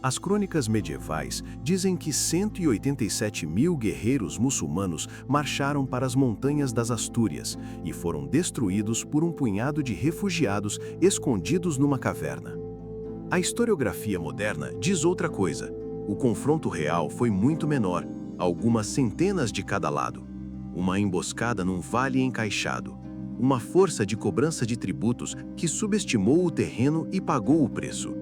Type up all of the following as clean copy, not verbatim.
As crônicas medievais dizem que 187 mil guerreiros muçulmanos marcharam para as montanhas das Astúrias e foram destruídos por um punhado de refugiados escondidos numa caverna. A historiografia moderna diz outra coisa. O confronto real foi muito menor, algumas centenas de cada lado. Uma emboscada num vale encaixado. Uma força de cobrança de tributos que subestimou o terreno e pagou o preço.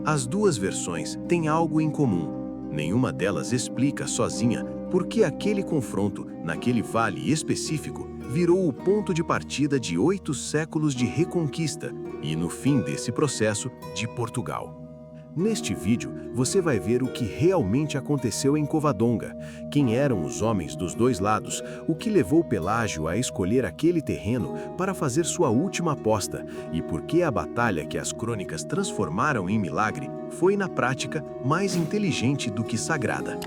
As duas versões têm algo em comum. Nenhuma delas explica sozinha por que aquele confronto, naquele vale específico, virou o ponto de partida de 8 séculos de reconquista e, no fim desse processo, de Portugal. Neste vídeo, você vai ver o que realmente aconteceu em Covadonga, quem eram os homens dos dois lados, o que levou Pelágio a escolher aquele terreno para fazer sua última aposta e por que a batalha que as crônicas transformaram em milagre foi, na prática, mais inteligente do que sagrada.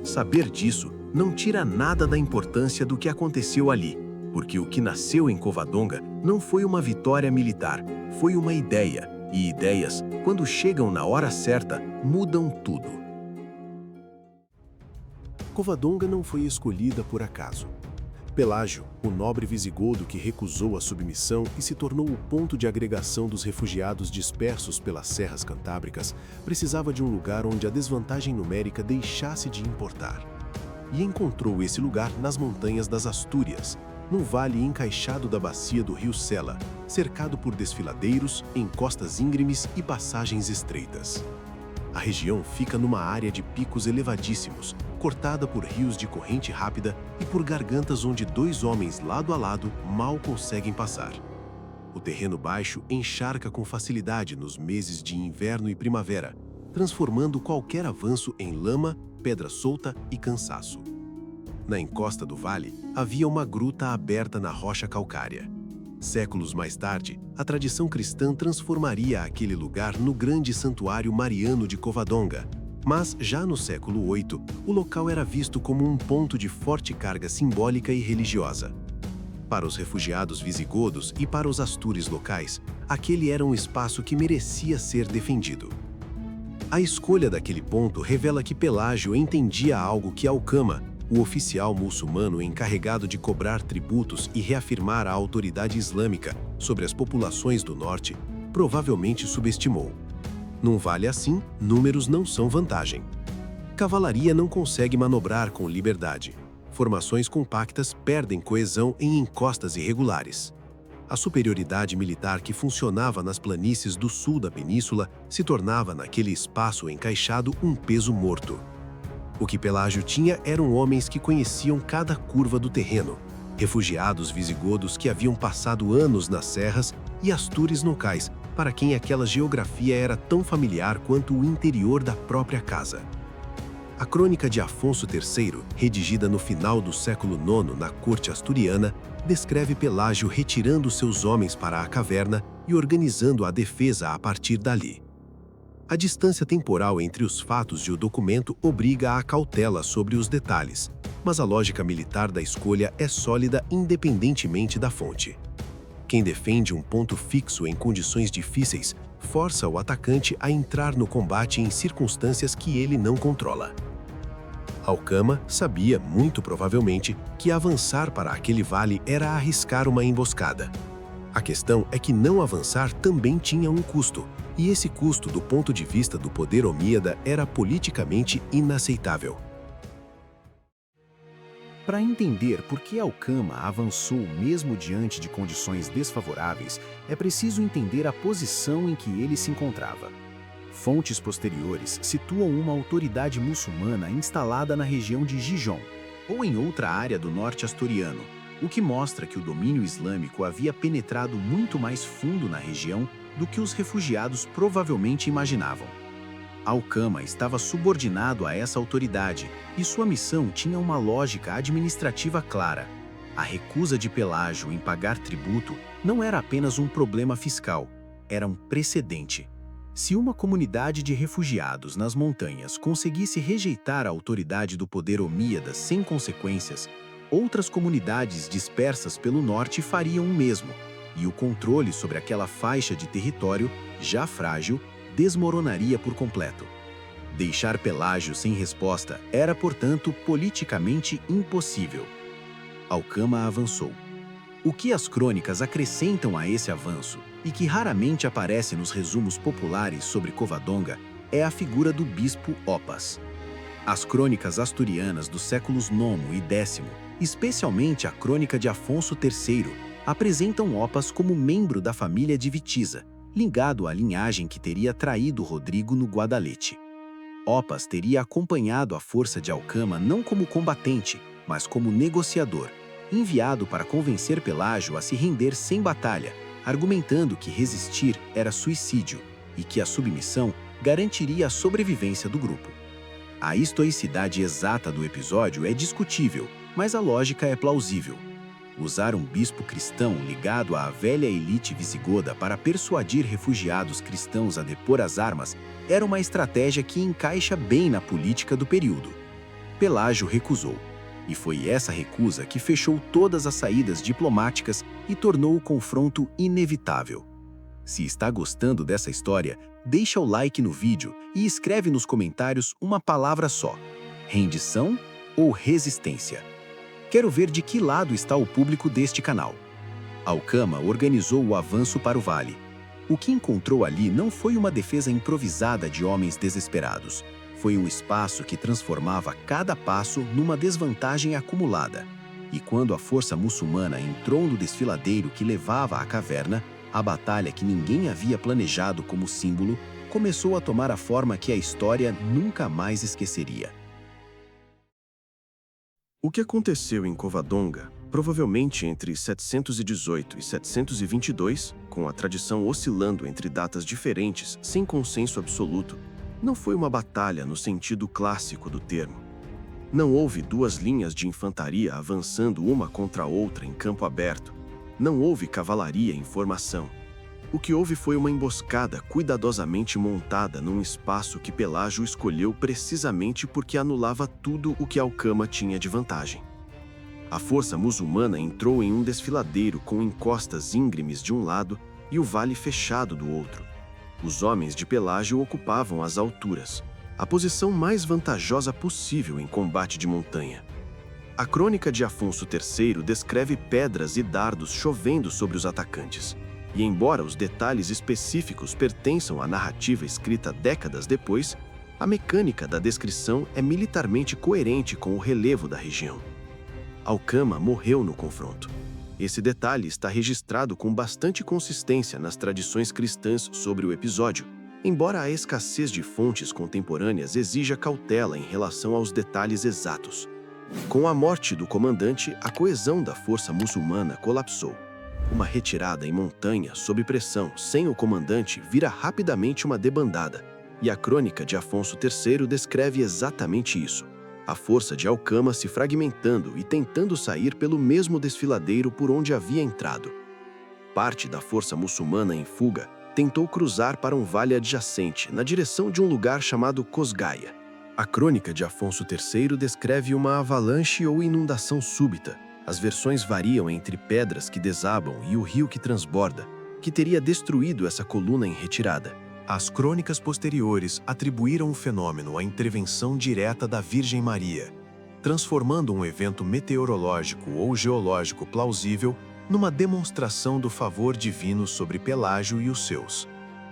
Saber disso não tira nada da importância do que aconteceu ali, porque o que nasceu em Covadonga não foi uma vitória militar, foi uma ideia. E ideias, quando chegam na hora certa, mudam tudo. Covadonga não foi escolhida por acaso. Pelágio, o nobre visigodo que recusou a submissão e se tornou o ponto de agregação dos refugiados dispersos pelas serras cantábricas, precisava de um lugar onde a desvantagem numérica deixasse de importar. E encontrou esse lugar nas montanhas das Astúrias, num vale encaixado da bacia do rio Sela, cercado por desfiladeiros, encostas íngremes e passagens estreitas. A região fica numa área de picos elevadíssimos, cortada por rios de corrente rápida e por gargantas onde dois homens lado a lado mal conseguem passar. O terreno baixo encharca com facilidade nos meses de inverno e primavera, transformando qualquer avanço em lama, pedra solta e cansaço. Na encosta do vale, havia uma gruta aberta na rocha calcária. Séculos mais tarde, a tradição cristã transformaria aquele lugar no grande santuário mariano de Covadonga, mas já no século VIII, o local era visto como um ponto de forte carga simbólica e religiosa. Para os refugiados visigodos e para os astures locais, aquele era um espaço que merecia ser defendido. A escolha daquele ponto revela que Pelágio entendia algo que Alcama, o oficial muçulmano encarregado de cobrar tributos e reafirmar a autoridade islâmica sobre as populações do norte, provavelmente subestimou. Num vale assim, números não são vantagem. Cavalaria não consegue manobrar com liberdade. Formações compactas perdem coesão em encostas irregulares. A superioridade militar que funcionava nas planícies do sul da península se tornava naquele espaço encaixado um peso morto. O que Pelágio tinha eram homens que conheciam cada curva do terreno, refugiados visigodos que haviam passado anos nas serras e astures locais, para quem aquela geografia era tão familiar quanto o interior da própria casa. A crônica de Afonso III, redigida no final do século IX na corte asturiana, descreve Pelágio retirando seus homens para a caverna e organizando a defesa a partir dali. A distância temporal entre os fatos e o documento obriga à cautela sobre os detalhes, mas a lógica militar da escolha é sólida independentemente da fonte. Quem defende um ponto fixo em condições difíceis força o atacante a entrar no combate em circunstâncias que ele não controla. Alcama sabia, muito provavelmente, que avançar para aquele vale era arriscar uma emboscada. A questão é que não avançar também tinha um custo, e esse custo, do ponto de vista do poder omíada, era politicamente inaceitável. Para entender por que Alcama avançou mesmo diante de condições desfavoráveis, é preciso entender a posição em que ele se encontrava. Fontes posteriores situam uma autoridade muçulmana instalada na região de Gijón, ou em outra área do norte asturiano, o que mostra que o domínio islâmico havia penetrado muito mais fundo na região do que os refugiados provavelmente imaginavam. Alcama estava subordinado a essa autoridade e sua missão tinha uma lógica administrativa clara. A recusa de Pelágio em pagar tributo não era apenas um problema fiscal, era um precedente. Se uma comunidade de refugiados nas montanhas conseguisse rejeitar a autoridade do poder omíada sem consequências, outras comunidades dispersas pelo norte fariam o mesmo, e o controle sobre aquela faixa de território, já frágil, desmoronaria por completo. Deixar Pelágio sem resposta era, portanto, politicamente impossível. Alcama avançou. O que as crônicas acrescentam a esse avanço, e que raramente aparece nos resumos populares sobre Covadonga, é a figura do bispo Opas. As crônicas asturianas dos séculos IX e X, especialmente a crônica de Afonso III, apresentam Opas como membro da família de Witiza, ligado à linhagem que teria traído Rodrigo no Guadalete. Opas teria acompanhado a força de Alcama não como combatente, mas como negociador, enviado para convencer Pelágio a se render sem batalha, argumentando que resistir era suicídio e que a submissão garantiria a sobrevivência do grupo. A historicidade exata do episódio é discutível, mas a lógica é plausível. Usar um bispo cristão ligado à velha elite visigoda para persuadir refugiados cristãos a depor as armas era uma estratégia que encaixa bem na política do período. Pelágio recusou, e foi essa recusa que fechou todas as saídas diplomáticas e tornou o confronto inevitável. Se está gostando dessa história, deixa o like no vídeo e escreve nos comentários uma palavra só: rendição ou resistência? Quero ver de que lado está o público deste canal. Alcama organizou o avanço para o vale. O que encontrou ali não foi uma defesa improvisada de homens desesperados. Foi um espaço que transformava cada passo numa desvantagem acumulada. E quando a força muçulmana entrou no desfiladeiro que levava à caverna, a batalha que ninguém havia planejado como símbolo começou a tomar a forma que a história nunca mais esqueceria. O que aconteceu em Covadonga, provavelmente entre 718 e 722, com a tradição oscilando entre datas diferentes sem consenso absoluto, não foi uma batalha no sentido clássico do termo. Não houve duas linhas de infantaria avançando uma contra a outra em campo aberto. Não houve cavalaria em formação. O que houve foi uma emboscada cuidadosamente montada num espaço que Pelágio escolheu precisamente porque anulava tudo o que Alcama tinha de vantagem. A força muçulmana entrou em um desfiladeiro com encostas íngremes de um lado e o vale fechado do outro. Os homens de Pelágio ocupavam as alturas, a posição mais vantajosa possível em combate de montanha. A crônica de Afonso III descreve pedras e dardos chovendo sobre os atacantes. E embora os detalhes específicos pertençam à narrativa escrita décadas depois, a mecânica da descrição é militarmente coerente com o relevo da região. Alcama morreu no confronto. Esse detalhe está registrado com bastante consistência nas tradições cristãs sobre o episódio, embora a escassez de fontes contemporâneas exija cautela em relação aos detalhes exatos. Com a morte do comandante, a coesão da força muçulmana colapsou. Uma retirada em montanha, sob pressão, sem o comandante, vira rapidamente uma debandada, e a crônica de Afonso III descreve exatamente isso. A força de Alcama se fragmentando e tentando sair pelo mesmo desfiladeiro por onde havia entrado. Parte da força muçulmana em fuga tentou cruzar para um vale adjacente, na direção de um lugar chamado Cosgaia. A crônica de Afonso III descreve uma avalanche ou inundação súbita. As versões variam entre pedras que desabam e o rio que transborda, que teria destruído essa coluna em retirada. As crônicas posteriores atribuíram o fenômeno à intervenção direta da Virgem Maria, transformando um evento meteorológico ou geológico plausível numa demonstração do favor divino sobre Pelágio e os seus.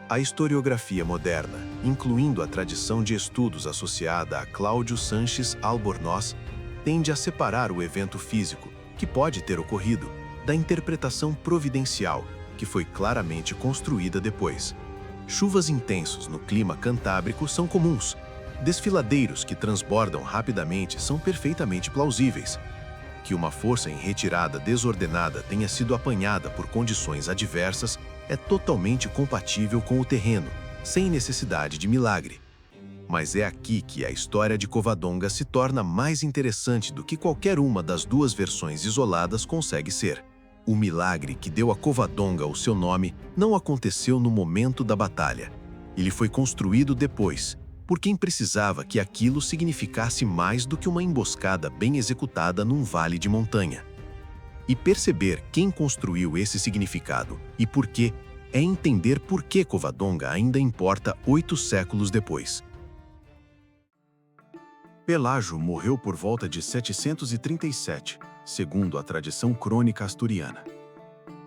A historiografia moderna, incluindo a tradição de estudos associada a Cláudio Sanches Albornoz, tende a separar o evento físico, que pode ter ocorrido, da interpretação providencial, que foi claramente construída depois. Chuvas intensos no clima cantábrico são comuns. Desfiladeiros que transbordam rapidamente são perfeitamente plausíveis. Que uma força em retirada desordenada tenha sido apanhada por condições adversas é totalmente compatível com o terreno, sem necessidade de milagre. Mas é aqui que a história de Covadonga se torna mais interessante do que qualquer uma das duas versões isoladas consegue ser. O milagre que deu a Covadonga o seu nome não aconteceu no momento da batalha. Ele foi construído depois, por quem precisava que aquilo significasse mais do que uma emboscada bem executada num vale de montanha. E perceber quem construiu esse significado e por quê é entender por que Covadonga ainda importa 8 séculos depois. Pelágio morreu por volta de 737, segundo a tradição crônica asturiana.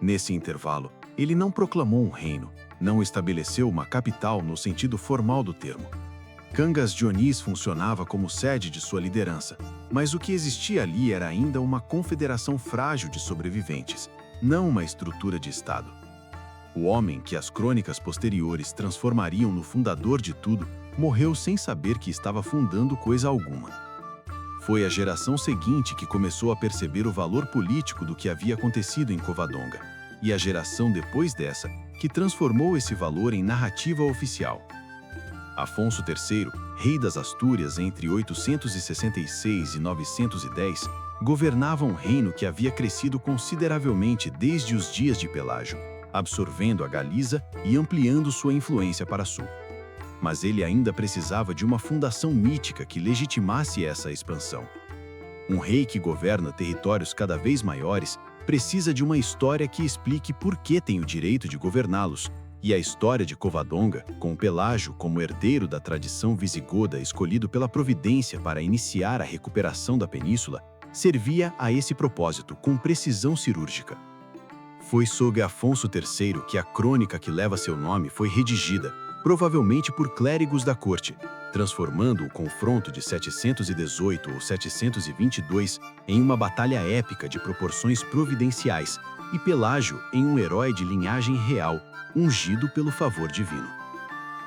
Nesse intervalo, ele não proclamou um reino, não estabeleceu uma capital no sentido formal do termo. Cangas Dionís funcionava como sede de sua liderança, mas o que existia ali era ainda uma confederação frágil de sobreviventes, não uma estrutura de Estado. O homem que as crônicas posteriores transformariam no fundador de tudo, morreu sem saber que estava fundando coisa alguma. Foi a geração seguinte que começou a perceber o valor político do que havia acontecido em Covadonga, e a geração depois dessa, que transformou esse valor em narrativa oficial. Afonso III, rei das Astúrias entre 866 e 910, governava um reino que havia crescido consideravelmente desde os dias de Pelágio, absorvendo a Galiza e ampliando sua influência para sul. Mas ele ainda precisava de uma fundação mítica que legitimasse essa expansão. Um rei que governa territórios cada vez maiores precisa de uma história que explique por que tem o direito de governá-los, e a história de Covadonga, com Pelágio como herdeiro da tradição visigoda escolhido pela providência para iniciar a recuperação da península, servia a esse propósito com precisão cirúrgica. Foi sob Afonso III que a crônica que leva seu nome foi redigida, provavelmente por clérigos da corte, transformando o confronto de 718 ou 722 em uma batalha épica de proporções providenciais e Pelágio em um herói de linhagem real, ungido pelo favor divino.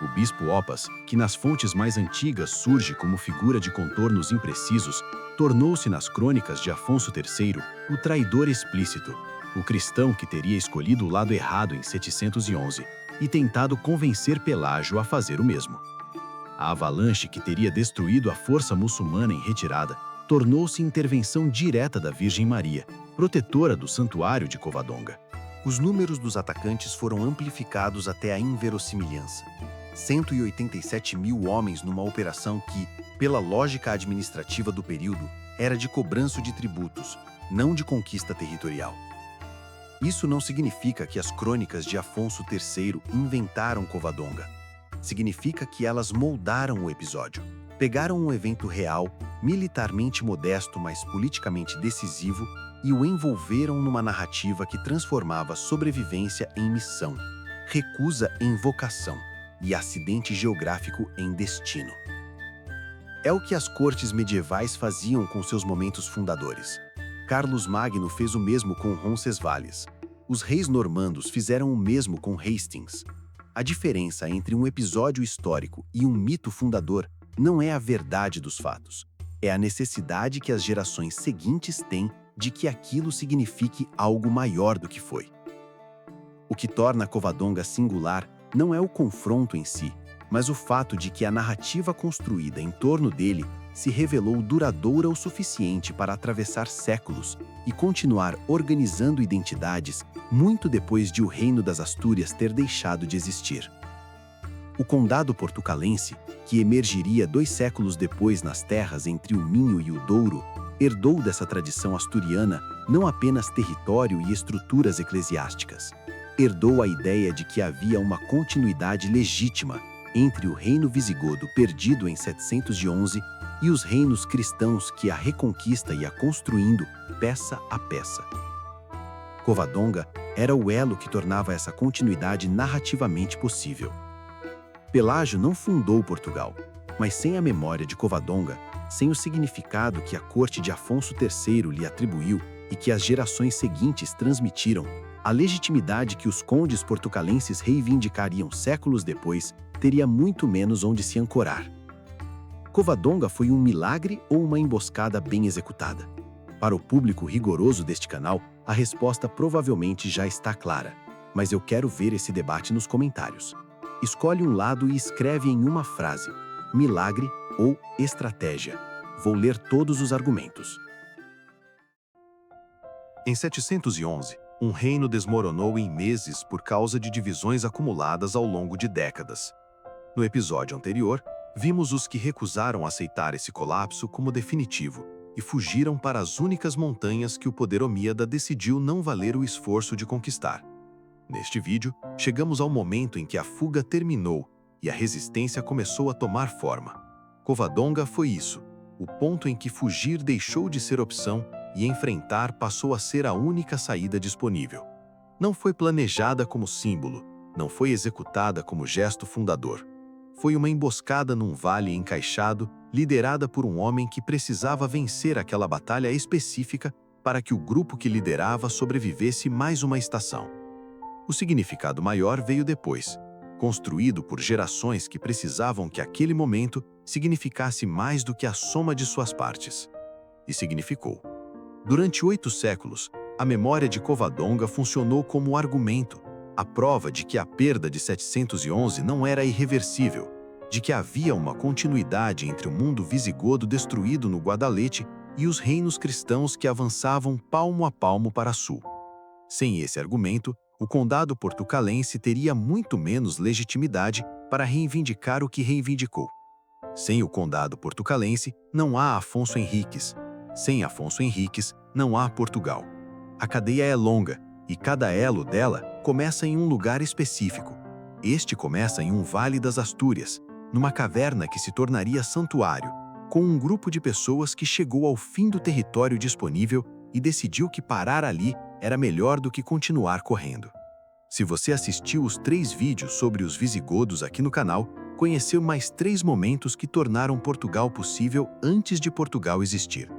O bispo Opas, que nas fontes mais antigas surge como figura de contornos imprecisos, tornou-se nas crônicas de Afonso III o traidor explícito, o cristão que teria escolhido o lado errado em 711 e tentado convencer Pelágio a fazer o mesmo. A avalanche que teria destruído a força muçulmana em retirada tornou-se intervenção direta da Virgem Maria, protetora do santuário de Covadonga. Os números dos atacantes foram amplificados até a inverossimilhança. 187 mil homens numa operação que, pela lógica administrativa do período, era de cobrança de tributos, não de conquista territorial. Isso não significa que as crônicas de Afonso III inventaram Covadonga. Significa que elas moldaram o episódio. Pegaram um evento real, militarmente modesto, mas politicamente decisivo, e o envolveram numa narrativa que transformava sobrevivência em missão, recusa em vocação e acidente geográfico em destino. É o que as cortes medievais faziam com seus momentos fundadores. Carlos Magno fez o mesmo com Roncesvalles. Os reis normandos fizeram o mesmo com Hastings. A diferença entre um episódio histórico e um mito fundador não é a verdade dos fatos, é a necessidade que as gerações seguintes têm de que aquilo signifique algo maior do que foi. O que torna Covadonga singular não é o confronto em si, mas o fato de que a narrativa construída em torno dele se revelou duradoura o suficiente para atravessar séculos e continuar organizando identidades muito depois de o Reino das Astúrias ter deixado de existir. O Condado Portucalense, que emergiria 2 séculos depois nas terras entre o Minho e o Douro, herdou dessa tradição asturiana não apenas território e estruturas eclesiásticas. Herdou a ideia de que havia uma continuidade legítima entre o reino visigodo perdido em 711 e os reinos cristãos que a reconquista ia construindo peça a peça. Covadonga era o elo que tornava essa continuidade narrativamente possível. Pelágio não fundou Portugal, mas sem a memória de Covadonga, sem o significado que a corte de Afonso III lhe atribuiu e que as gerações seguintes transmitiram, a legitimidade que os condes portucalenses reivindicariam séculos depois teria muito menos onde se ancorar. Covadonga foi um milagre ou uma emboscada bem executada? Para o público rigoroso deste canal, a resposta provavelmente já está clara, mas eu quero ver esse debate nos comentários. Escolhe um lado e escreve em uma frase: milagre ou estratégia. Vou ler todos os argumentos. Em 711, um reino desmoronou em meses por causa de divisões acumuladas ao longo de décadas. No episódio anterior, vimos os que recusaram aceitar esse colapso como definitivo e fugiram para as únicas montanhas que o poder omíada decidiu não valer o esforço de conquistar. Neste vídeo, chegamos ao momento em que a fuga terminou e a resistência começou a tomar forma. Covadonga foi isso, o ponto em que fugir deixou de ser opção e enfrentar passou a ser a única saída disponível. Não foi planejada como símbolo, não foi executada como gesto fundador. Foi uma emboscada num vale encaixado, liderada por um homem que precisava vencer aquela batalha específica para que o grupo que liderava sobrevivesse mais uma estação. O significado maior veio depois, construído por gerações que precisavam que aquele momento significasse mais do que a soma de suas partes. E significou. Durante 8 séculos, a memória de Covadonga funcionou como argumento, a prova de que a perda de 711 não era irreversível, de que havia uma continuidade entre o mundo visigodo destruído no Guadalete e os reinos cristãos que avançavam palmo a palmo para sul. Sem esse argumento, o condado portucalense teria muito menos legitimidade para reivindicar o que reivindicou. Sem o condado portucalense, não há Afonso Henriques. Sem Afonso Henriques, não há Portugal. A cadeia é longa, e cada elo dela começa em um lugar específico. Este começa em um vale das Astúrias, numa caverna que se tornaria santuário, com um grupo de pessoas que chegou ao fim do território disponível e decidiu que parar ali era melhor do que continuar correndo. Se você assistiu os 3 vídeos sobre os visigodos aqui no canal, conheceu mais 3 momentos que tornaram Portugal possível antes de Portugal existir.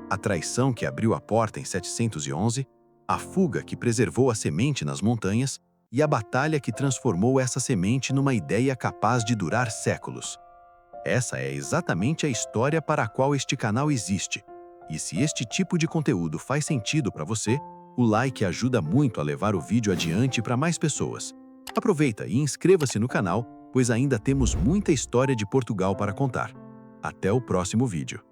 A traição que abriu a porta em 711, a fuga que preservou a semente nas montanhas e a batalha que transformou essa semente numa ideia capaz de durar séculos. Essa é exatamente a história para a qual este canal existe. E se este tipo de conteúdo faz sentido para você, o like ajuda muito a levar o vídeo adiante para mais pessoas. Aproveita e inscreva-se no canal, pois ainda temos muita história de Portugal para contar. Até o próximo vídeo.